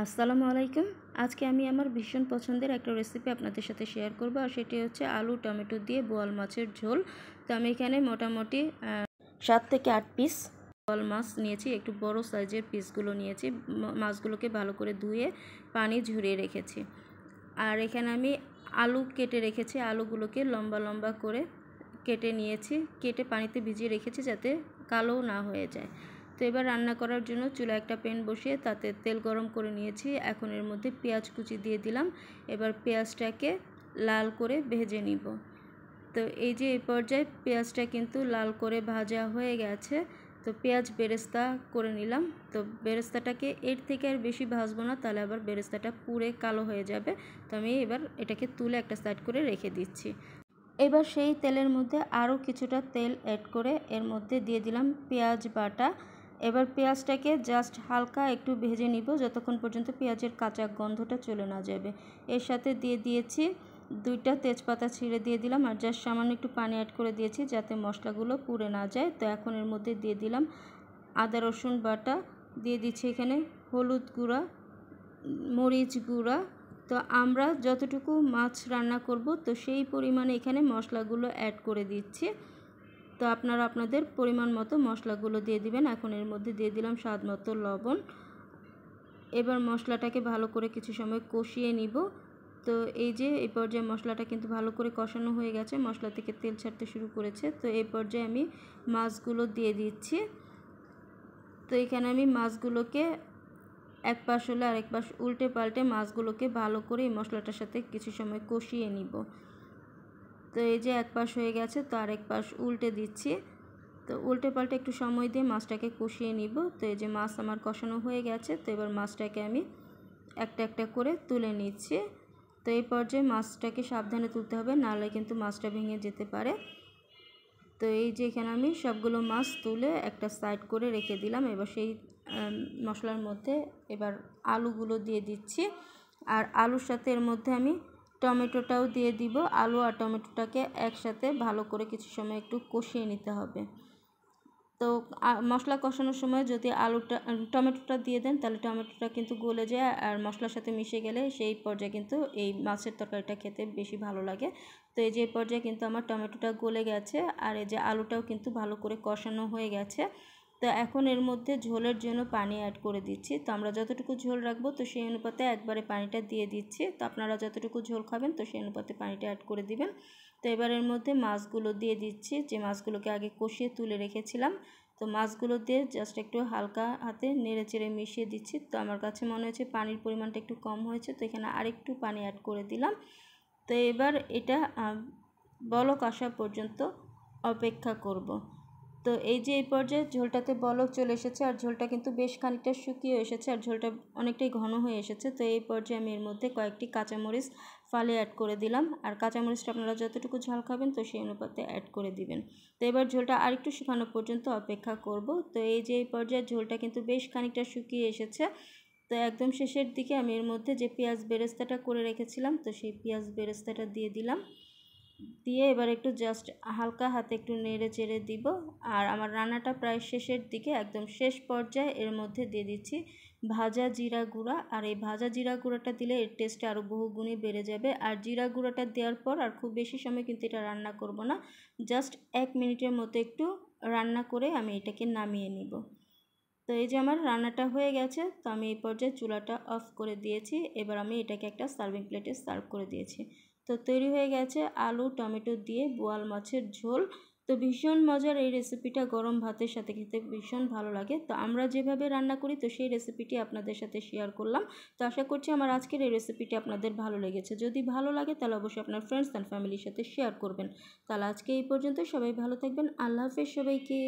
আসসালামু আলাইকুম। আজকে আমি আমার ভীষণ পছন্দের একটা রেসিপি আপনাদের সাথে শেয়ার করব, আর সেটি হচ্ছে আলু টমেটো দিয়ে বোয়াল মাছের ঝোল। তো আমি এখানে মোটামুটি 7 থেকে 8 পিস বোয়াল মাছ নিয়েছি। একটু বড় সাইজের পিসগুলো নিয়েছি। মাছগুলোকে ভালো করে ধুয়ে পানি ঝরিয়ে রেখেছি। আর এখানে আমি আলু কেটে রেখেছি। আলুগুলোকে লম্বা লম্বা করে কেটে নিয়েছি, কেটে পানিতে ভিজিয়ে রেখেছি যাতে কালো না হয়ে যায়। তো এবার রান্না করার জন্য চুলা একটা প্যান বসিয়ে তাতে তেল গরম করে নিয়েছি। এখন এর মধ্যে পেঁয়াজ কুচি দিয়ে দিলাম। এবার পেঁয়াজটাকে লাল করে ভেজে নিব। তো এই যে এই পর্যায়ে পেঁয়াজটা কিন্তু লাল করে ভাজা হয়ে গেছে। তো পেঁয়াজ বেরেস্তা করে নিলাম। তো বেরেস্তাটাকে এর থেকে আর বেশি ভাজবো না, তাহলে আবার বেরেস্তাটা পুড়ে কালো হয়ে যাবে। তো আমি এবার এটাকে তুলে একটা সাইড করে রেখে দিচ্ছি। এবার সেই তেলের মধ্যে আরও কিছুটা তেল অ্যাড করে এর মধ্যে দিয়ে দিলাম পেঁয়াজ বাটা। এবার পেঁয়াজটাকে জাস্ট হালকা একটু ভেজে নিব যতক্ষণ পর্যন্ত পেঁয়াজের কাঁচা গন্ধটা চলে না যাবে। এর সাথে দিয়ে দিয়েছি 2টা তেজপাতা ছিঁড়ে দিয়ে দিলাম, আর জাস্ট সামান্য একটু পানি অ্যাড করে দিয়েছি যাতে মশলাগুলো পুড়ে না যায়। তো এখন এর মধ্যে দিয়ে দিলাম আদা রসুন বাটা, দিয়ে দিচ্ছি এখানে হলুদ গুঁড়া, মরিচ গুঁড়া। তো আমরা যতটুকু মাছ রান্না করব তো সেই পরিমাণে এখানে মশলাগুলো অ্যাড করে দিচ্ছি। তো আপনারা আপনাদের পরিমাণ মতো মশলাগুলো দিয়ে দিবেন। এখন এর মধ্যে দিয়ে দিলাম স্বাদ মতো লবণ। এবার মশলাটাকে ভালো করে কিছু সময় কষিয়ে নিব। তো এই যে এই পর্যায়ে মশলাটা কিন্তু ভালো করে কষানো হয়ে গেছে, মশলা থেকে তেল ছাড়তে শুরু করেছে। তো এই পর্যায়ে আমি মাছগুলো দিয়ে দিচ্ছি। তো এখানে আমি মাছগুলোকে এক পাশ হলে আরেক পাশ উল্টে পাল্টে মাছগুলোকে ভালো করে এই মশলাটার সাথে কিছু সময় কষিয়ে নিব। তো এই যে এক পাশ হয়ে গেছে, তো আরেক পাশ উল্টে দিচ্ছি। তো উল্টে পাল্টে একটু সময় দিয়ে মাছটাকে কষিয়ে নিব। তো এই যে মাছ আমার কষানো হয়ে গেছে। তো এবার মাছটাকে আমি একটা একটা করে তুলে নিচ্ছি। তো এই পর্যায়ে মাছটাকে সাবধানে তুলতে হবে, নাহলে কিন্তু মাছটা ভেঙে যেতে পারে। তো এই যে এখানে আমি সবগুলো মাছ তুলে একটা সাইড করে রেখে দিলাম। এবার সেই মশলার মধ্যে এবার আলুগুলো দিয়ে দিচ্ছি, আর আলুর সাথে এর মধ্যে আমি টমেটোটাও দিয়ে দিব। আলু আর টমেটোটাকে একসাথে ভালো করে কিছু সময় একটু কষিয়ে নিতে হবে। তো মশলা কষানোর সময় যদি টমেটোটা দিয়ে দেন তাহলে টমেটোটা কিন্তু গলে যায়, আর মশলার সাথে মিশে গেলে সেই পর্যায়ে কিন্তু এই মাছের তরকারিটা খেতে বেশি ভালো লাগে। তো এই যে পর্যায়ে কিন্তু আমার টমেটোটা গলে গেছে, আর এই যে আলুটাও কিন্তু ভালো করে কষানো হয়ে গেছে। তো এখন এর মধ্যে ঝোলের জন্য পানি অ্যাড করে দিচ্ছি। তো আমরা যতটুকু ঝোল রাখবো তো সেই অনুপাতে একবারে পানিটা দিয়ে দিচ্ছি। তো আপনারা যতটুকু ঝোল খাবেন তো সেই অনুপাতে পানিটা অ্যাড করে দিবেন। তো এবার এর মধ্যে মাছগুলো দিয়ে দিচ্ছি, যে মাছগুলোকে আগে কষিয়ে তুলে রেখেছিলাম। তো মাছগুলো দিয়ে জাস্ট একটু হালকা হাতে নেড়ে চেড়ে মিশিয়ে দিচ্ছি। তো আমার কাছে মনে হয়েছে পানির পরিমাণটা একটু কম হয়েছে, তো এখানে আরেকটু পানি অ্যাড করে দিলাম। তো এবার এটা বলক আসা পর্যন্ত অপেক্ষা করব। তো এই যে এই পর্যায়ে ঝোলটাতে বলক চলে এসেছে, আর ঝোলটা কিন্তু বেশ খানিকটা শুকিয়ে এসেছে, আর ঝোলটা অনেকটাই ঘন হয়ে এসেছে। তো এই পর্যায়ে আমি এর মধ্যে কয়েকটি কাঁচামরিচ ফালি অ্যাড করে দিলাম, আর কাঁচামরিচটা আপনারা যতটুকু ঝাল খাবেন তো সেই অনুপাতে অ্যাড করে দিবেন। তো এবার ঝোলটা আরেকটু শুকানো পর্যন্ত অপেক্ষা করব। তো এই যে এই পর্যায়ে ঝোলটা কিন্তু বেশ খানিকটা শুকিয়ে এসেছে। তো একদম শেষের দিকে আমি এর মধ্যে যে পেঁয়াজ বেরেস্তাটা করে রেখেছিলাম তো সেই পেঁয়াজ বেরেস্তাটা দিয়ে দিলাম। দিয়ে এবার একটু জাস্ট হালকা হাতে একটু নেড়ে চেড়ে দিব। আর আমার রান্নাটা প্রায় শেষের দিকে, একদম শেষ পর্যায়ে এর মধ্যে দিয়ে দিচ্ছি ভাজা জিরা গুঁড়া। আর এই ভাজা জিরা গুঁড়াটা দিলে এর টেস্টটা আরও বহুগুণে বেড়ে যাবে। আর জিরা গুঁড়াটা দেওয়ার পর আর খুব বেশি সময় কিন্তু এটা রান্না করব না, জাস্ট 1 মিনিটের মতো একটু রান্না করে আমি এটাকে নামিয়ে নিব। তো এই যে আমার রান্নাটা হয়ে গেছে। তো আমি এই পর্যায়ে চুলাটা অফ করে দিয়েছি। এবার আমি এটাকে একটা সার্ভিং প্লেটে সার্ভ করে দিয়েছি। তো তৈরি হয়ে গেছে আলু টমেটো দিয়ে বোয়াল মাছের ঝোল। তো ভীষণ মজার এই রেসিপিটা গরম ভাতের সাথে খেতে ভীষণ ভালো লাগে। তো আমরা যেভাবে রান্না করি তো সেই রেসিপিটি আপনাদের সাথে শেয়ার করলাম। তো আশা করছি আমার আজকের এই রেসিপিটি আপনাদের ভালো লেগেছে। যদি ভালো লাগে তাহলে অবশ্যই আপনার ফ্রেন্ডস অ্যান্ড ফ্যামিলির সাথে শেয়ার করবেন। তাহলে আজকে এই পর্যন্ত, সবাই ভালো থাকবেন। আল্লাহ হাফেজ সবাইকে।